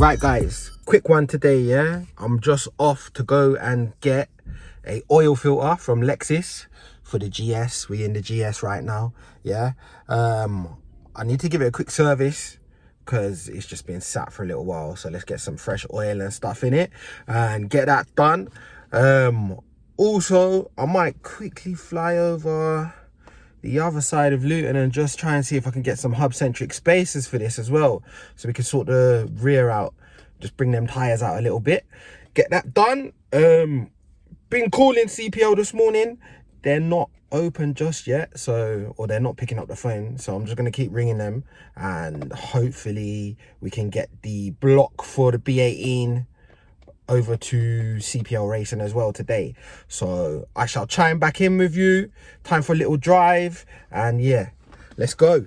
Right guys, quick one today, yeah? I'm just off to go and get a oil filter from Lexus for the GS. We're in the GS right now, yeah? I need to give it a quick service because it's just been sat for a little while. So let's get some fresh oil and stuff in it and get that done. Also, I might quickly fly over the other side of Luton and just try and see if I can get some hub-centric spacers for this as well, so we can sort the rear out, just bring them tires out a little bit, get that done. Been calling CPL this morning, they're not open just yet, or they're not picking up the phone, so I'm just going to keep ringing them and hopefully we can get the block for the B18 over to CPL racing as well today. So I shall chime back in with you. Time for a little drive, and yeah, let's go.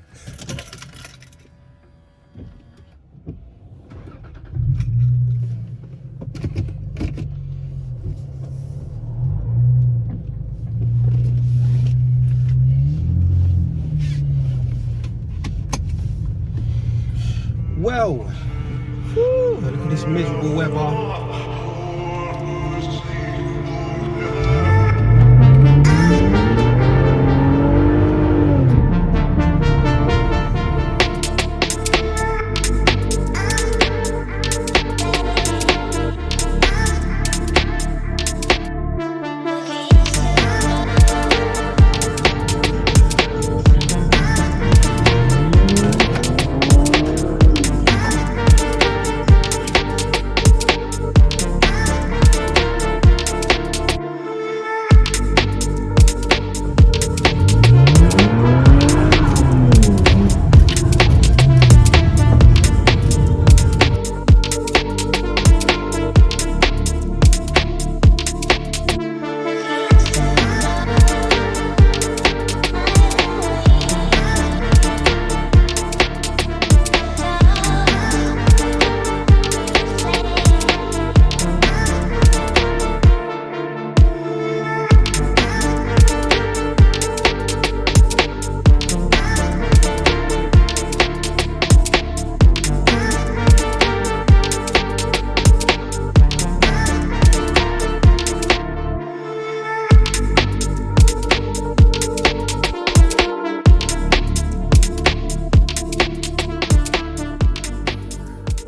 Well, whew, look at this miserable weather.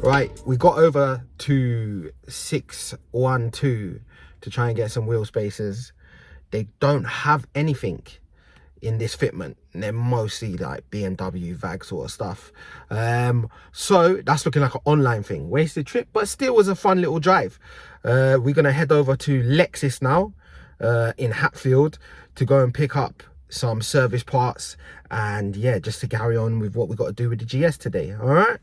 Right, we got over to 612 to try and get some wheel spacers. They don't have anything in this fitment. They're mostly like BMW, VAG sort of stuff. So that's looking like an online thing. Wasted trip, but still was a fun little drive. We're going to head over to Lexus now in Hatfield to go and pick up some service parts. And yeah, just to carry on with what we got to do with the GS today. All right.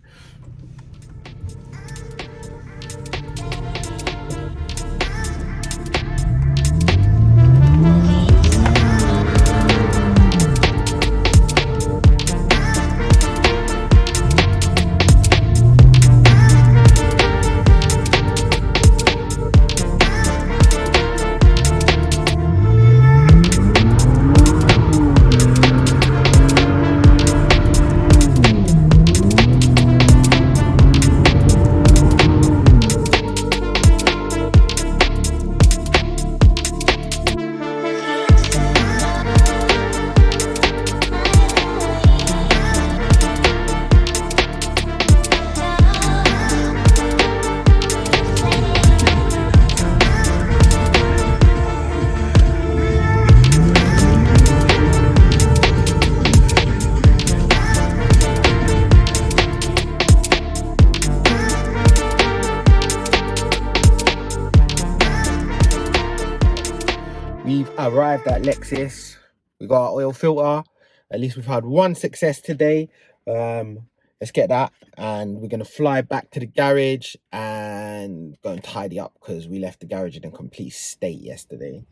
We've arrived at Lexus. We got our oil filter. At least we've had one success today. Let's get that, and we're gonna fly back to the garage and go and tidy up because we left the garage in a complete state yesterday.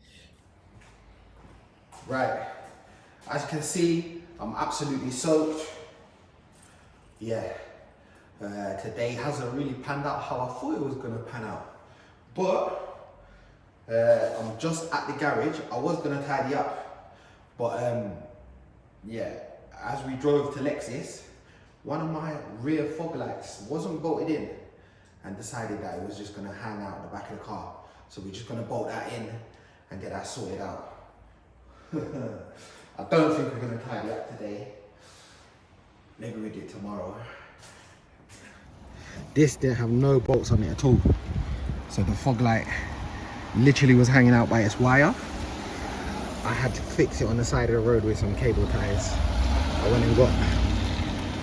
Right, as you can see, I'm absolutely soaked. Yeah, today hasn't really panned out how I thought it was gonna pan out, but I'm just at the garage. I was gonna tidy up, but yeah, as we drove to Lexus, one of my rear fog lights wasn't bolted in, and decided that it was just gonna hang out in the back of the car. So we're just gonna bolt that in and get that sorted out. I don't think we're gonna tidy up today. Maybe we do it tomorrow. This didn't have no bolts on it at all. So the fog light literally was hanging out by its wire. I had to fix it on the side of the road with some cable ties. I went and got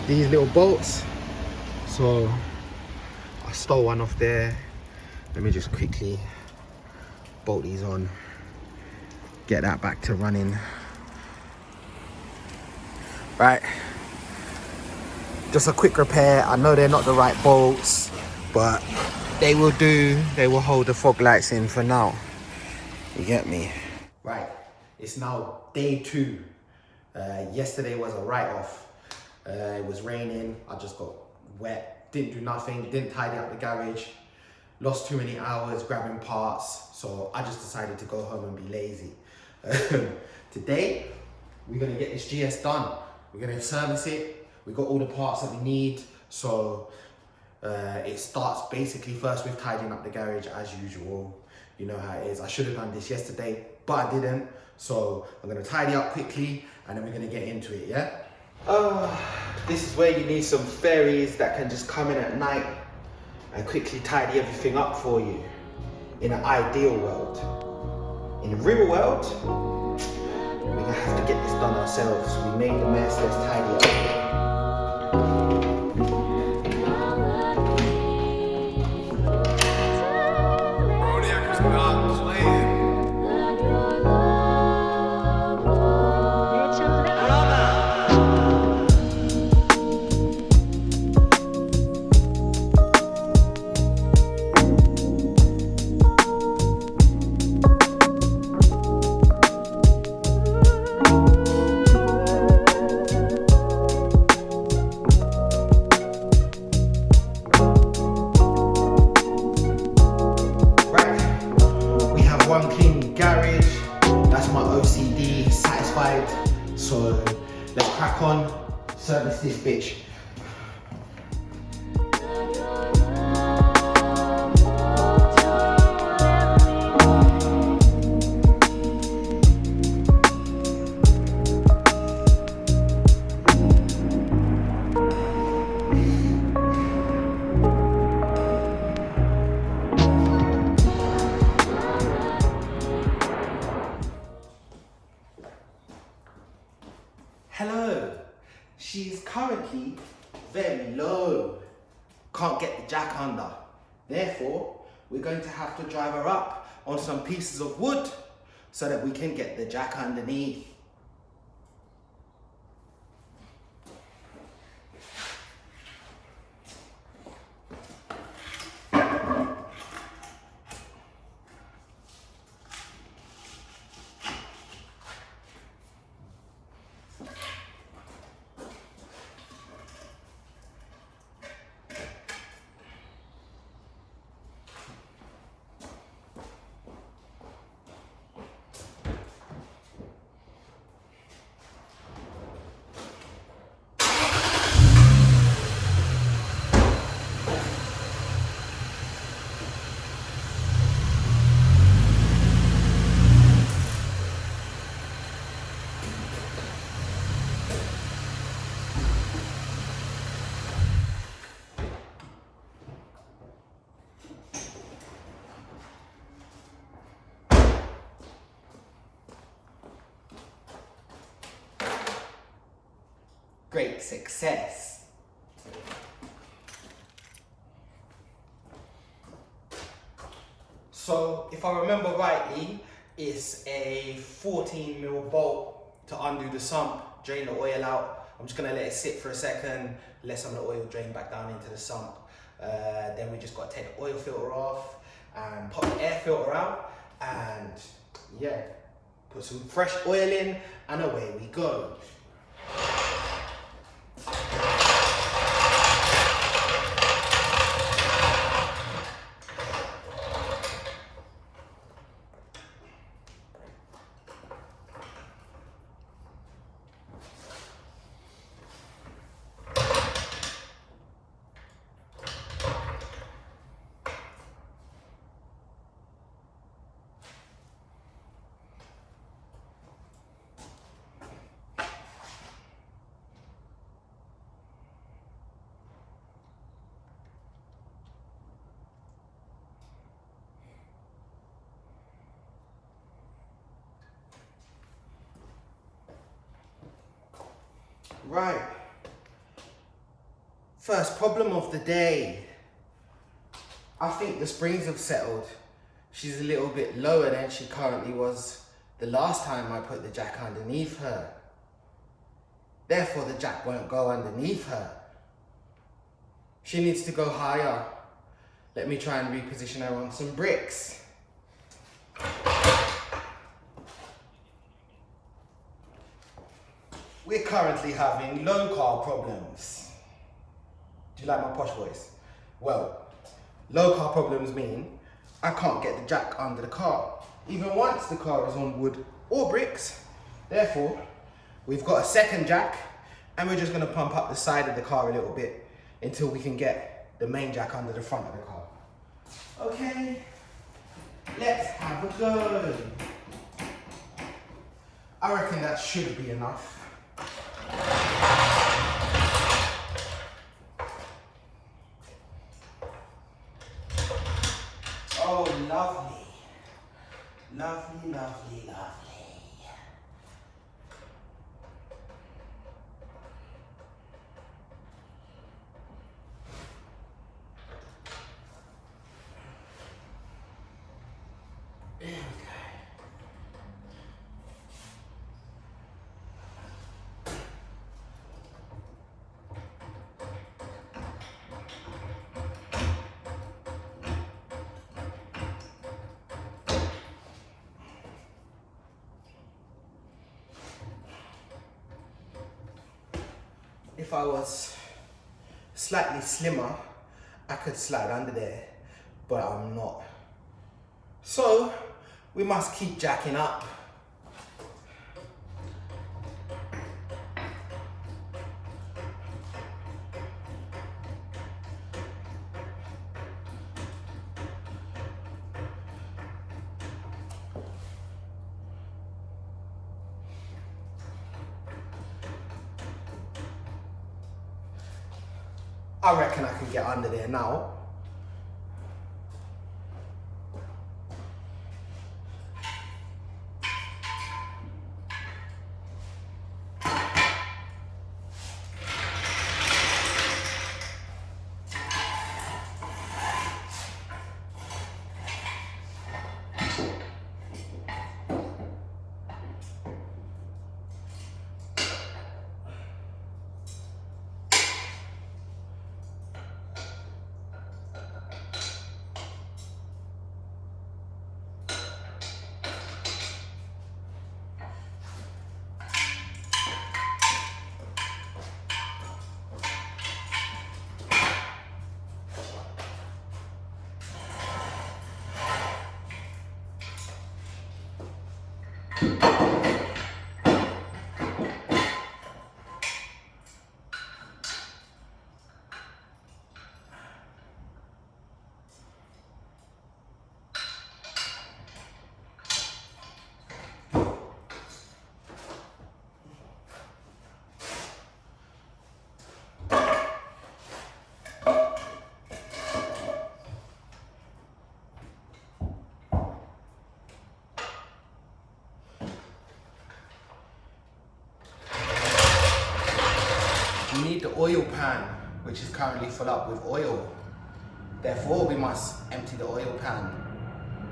these little bolts. So I stole one off there. Let me just quickly bolt these on, get that back to running. Right. Just a quick repair. I know they're not the right bolts, but they will do. They will hold the fog lights in for now. You get me? Right, it's now day 2. Yesterday was a write-off. It was raining. I just got wet. Didn't do nothing. Didn't tidy up the garage. Lost too many hours grabbing parts. So I just decided to go home and be lazy. Today, we're gonna get this GS done. We're gonna service it. We got all the parts that we need, so it starts basically first with tidying up the garage as usual. You know how it is. I should have done this yesterday, but I didn't. So I'm gonna tidy up quickly and then we're gonna get into it, yeah? This is where you need some fairies that can just come in at night and quickly tidy everything up for you. In an ideal world. In the real world, we're gonna have to get this done ourselves. We made the mess, let's tidy up. One clean garage, that's my OCD satisfied. So let's crack on, service this bitch. Hello, she's currently very low, can't get the jack under. Therefore, we're going to have to drive her up on some pieces of wood so that we can get the jack underneath. Great success. So, if I remember rightly, it's a 14mm bolt to undo the sump, drain the oil out. I'm just gonna let it sit for a second, let some of the oil drain back down into the sump. Then we just gotta take the oil filter off and pop the air filter out, and yeah, put some fresh oil in, and away we go. Right. First problem of the day. I think the springs have settled. She's a little bit lower than she currently was the last time I put the jack underneath her. Therefore, the jack won't go underneath her. She needs to go higher. Let me try and reposition her on some bricks. We're currently having low car problems. Do you like my posh voice? Well, low car problems mean I can't get the jack under the car, even once the car is on wood or bricks. Therefore, we've got a second jack, and we're just gonna pump up the side of the car a little bit until we can get the main jack under the front of the car. Okay, let's have a go. I reckon that should be enough. Oh, lovely. Lovely, lovely, lovely. There we go. If I was slightly slimmer, I could slide under there, but I'm not. So, we must keep jacking up. I reckon I can get under there now. We need the oil pan, which is currently full up with oil. Therefore, we must empty the oil pan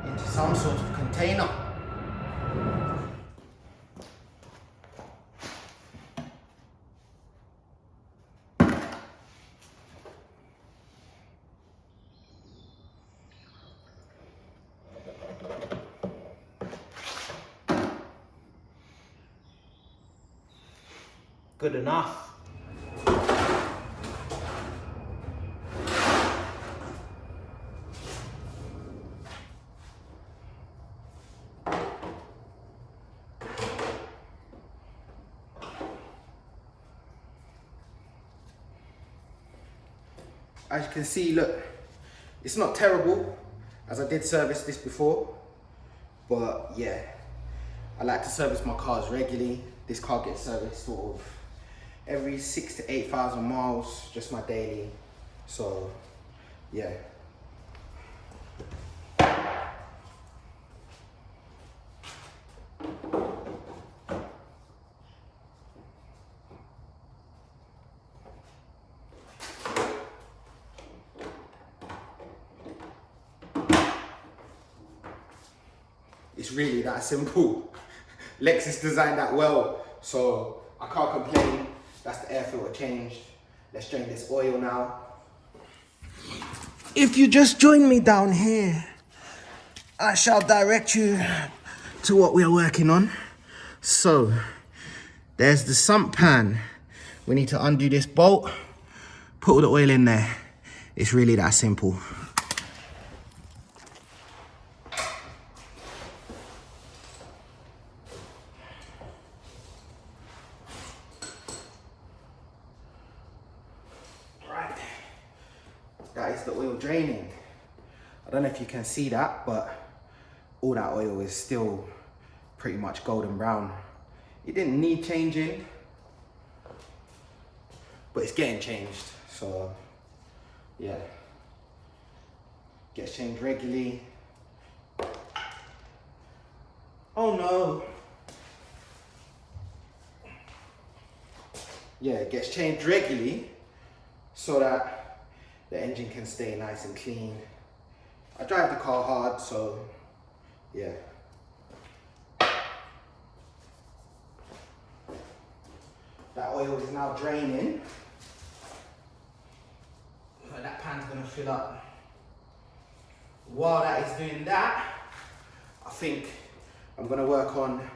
into some sort of container. Good enough. As you can see, look, it's not terrible, as I did service this before, but yeah, I like to service my cars regularly. This car gets serviced sort of every 6,000 to 8,000 miles, just my daily, so yeah. It's really that simple. Lexus designed that well, so I can't complain. That's the air filter changed. Let's drain this oil now. If you just join me down here, I shall direct you to what we are working on. So, there's the sump pan. We need to undo this bolt, put all the oil in there. It's really that simple. Right, that is the oil draining. I don't know if you can see that, but all that oil is still pretty much golden brown. It didn't need changing, but it's getting changed, so yeah. Gets changed regularly. Oh no. Yeah, it gets changed regularly so that the engine can stay nice and clean. I drive the car hard, so yeah. That oil is now draining. So that pan's gonna fill up. While that is doing that, I think I'm gonna work on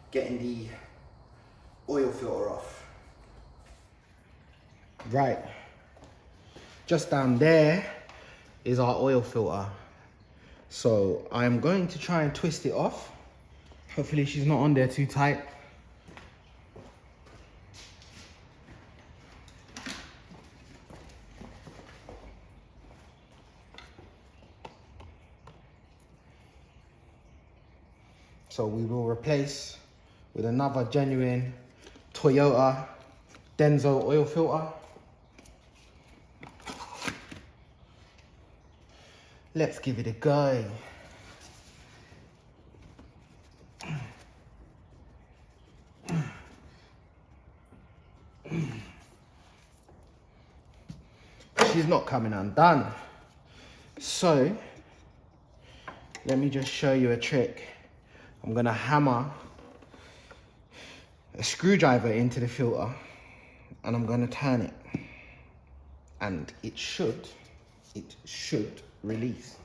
getting the oil filter off. Right, just down there is our oil filter. So I'm going to try and twist it off. Hopefully she's not on there too tight. So we will replace with another genuine Toyota Denso oil filter. Let's give it a go. She's not coming undone. So, let me just show you a trick. I'm gonna hammer a screwdriver into the filter and I'm gonna turn it. And it should release.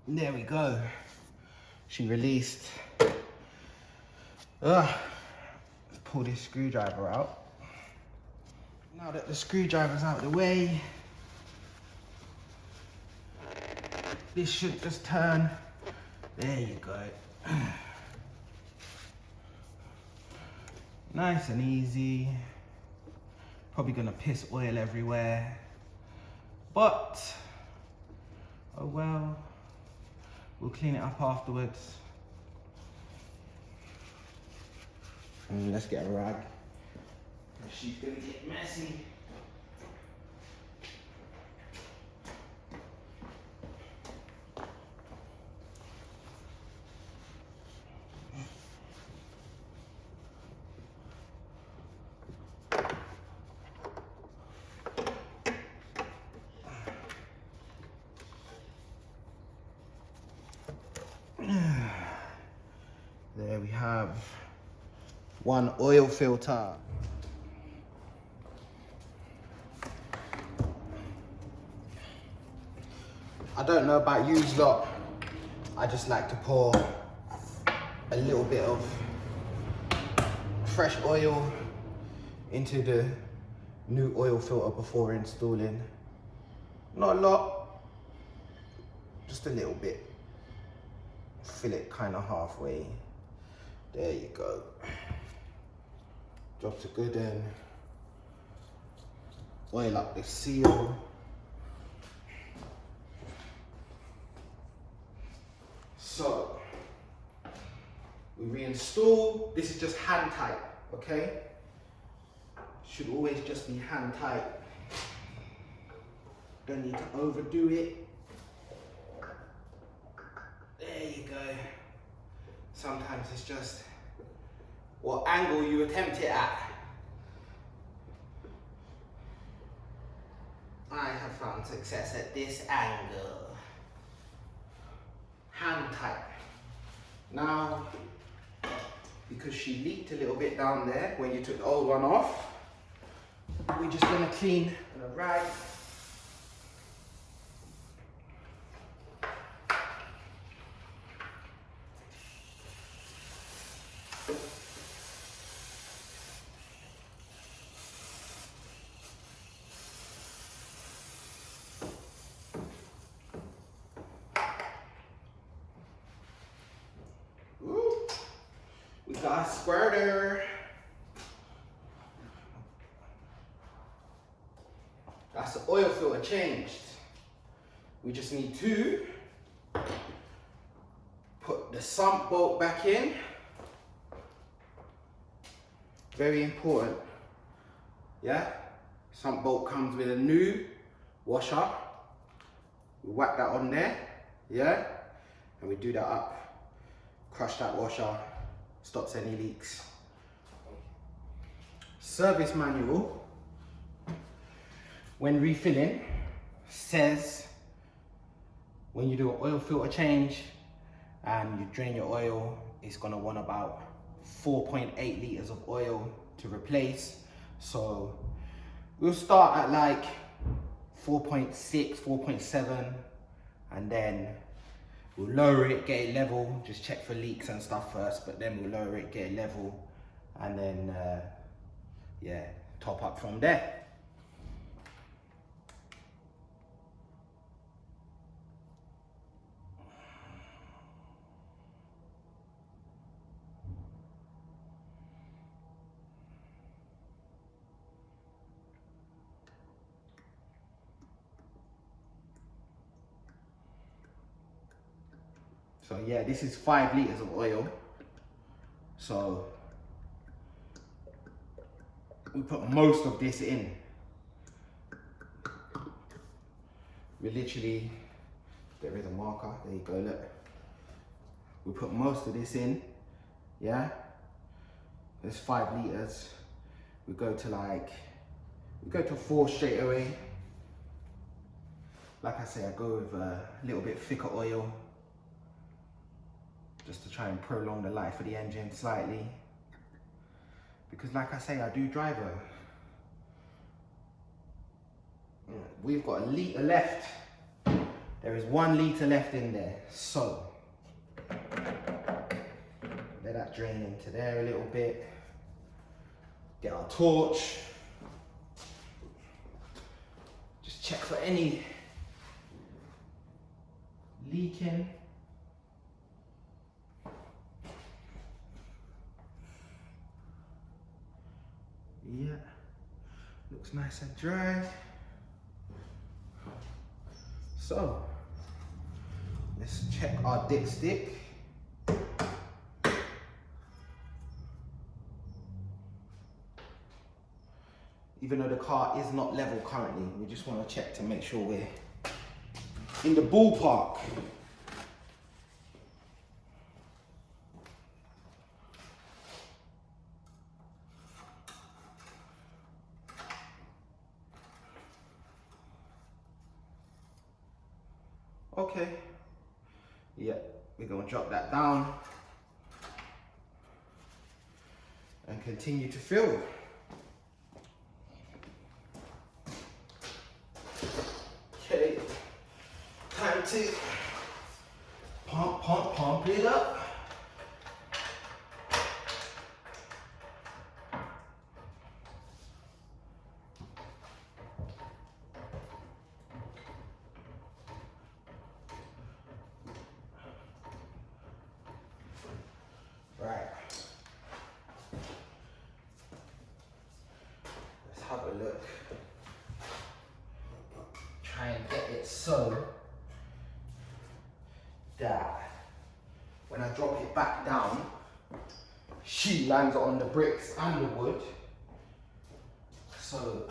There we go. She released. Let's pull this screwdriver out. Now that the screwdriver's out of the way, this should just turn. There you go. Nice and easy. Probably gonna piss oil everywhere. But, oh well. We'll clean it up afterwards. And let's get a rag. She's gonna get messy. There we have one oil filter. I don't know about you lot, I just like to pour a little bit of fresh oil into the new oil filter before installing. Not a lot, just a little bit. Fill it kind of halfway. There you go. Drops a good end. Oil up the seal. So, we reinstall. This is just hand tight, okay? Should always just be hand tight. Don't need to overdo it. There you go. Sometimes it's just what angle you attempt it at. I have found success at this angle. Hand tight. Now, because she leaked a little bit down there when you took the old one off, we're just gonna clean the rag. We got a squirter. That's the oil filter changed. We just need to put the sump bolt back in. Very important. Yeah? Sump bolt comes with a new washer. We whack that on there. Yeah? And we do that up. Crush that washer. Stops any leaks. Service manual, when refilling, says when you do an oil filter change and you drain your oil, it's gonna want about 4.8 liters of oil to replace. So we'll start at like 4.6, 4.7, and then we'll lower it, get it level, just check for leaks and stuff first, but then we'll lower it, get it level, and then, yeah, top up from there. So yeah, this is 5 liters of oil. So we put most of this in. We literally, there is a marker, there you go, look. We put most of this in, yeah? There's 5 liters. We go to 4 straight away. Like I say, I go with a little bit thicker oil, just to try and prolong the life of the engine slightly. Because like I say, I do drive her. We've got a litre left. There is 1 litre left in there. So, let that drain into there a little bit. Get our torch. Just check for any leaking. Yeah, looks nice and dry. So, let's check our dipstick. Even though the car is not level currently, we just want to check to make sure we're in the ballpark. Okay, yeah, we're gonna drop that down and continue to fill. Okay, time to pump it up. Right. Let's have a look. Try and get it so that when I drop it back down, she lands on the bricks and the wood. So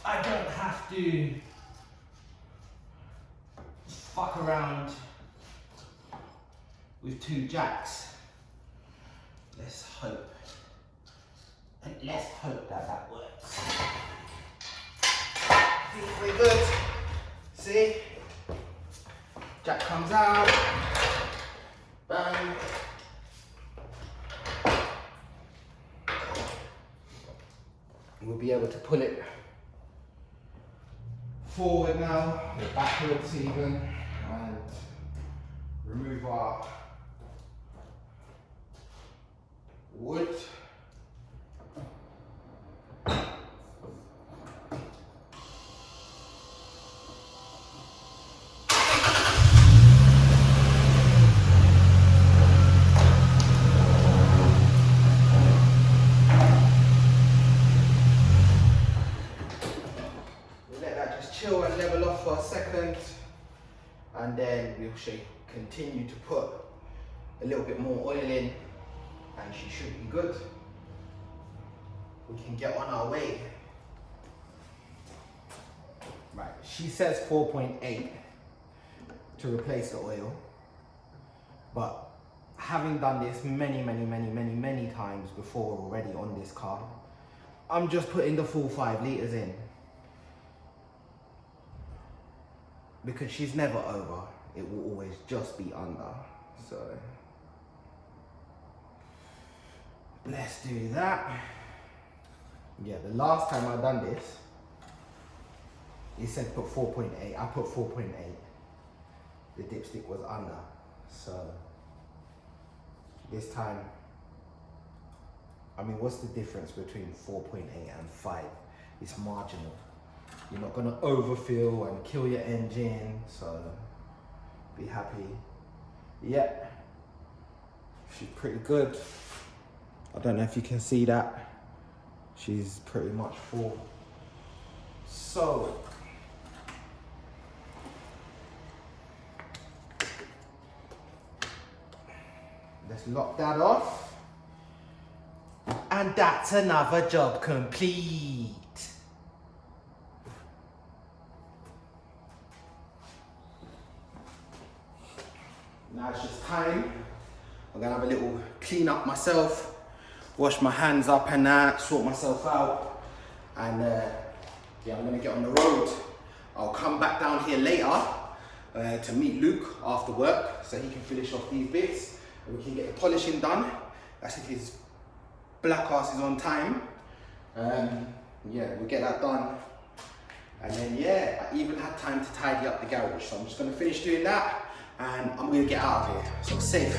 I don't have to fuck around with 2 jacks. Let's hope. And let's hope that that works. I think we're good. See? Jack comes out. Bang. We'll be able to pull it forward now, or backwards even, and remove our wood. Chill and level off for a second, and then we should continue to put a little bit more oil in, and she should be good. We can get on our way. Right, she says 4.8 to replace the oil, but having done this many times before already on this car, I'm just putting the full 5 litres in. Because she's never over, it will always just be under. So let's do that. Yeah, the last time I done this, it said put 4.8. I put 4.8. The dipstick was under. So this time, I mean, what's the difference between 4.8 and 5? It's marginal. You're not gonna overfill and kill your engine, so be happy. Yep, she's pretty good. I don't know if you can see that. She's pretty much full. So, let's lock that off. And that's another job complete. Now it's just time. I'm gonna have a little clean up myself, wash my hands up and that, sort myself out. And yeah, I'm gonna get on the road. I'll come back down here later to meet Luke after work so he can finish off these bits and we can get the polishing done. That's if his black ass is on time. Yeah, we'll get that done. And then yeah, I even had time to tidy up the garage. So I'm just gonna finish doing that and I'm gonna get out of here. So safe.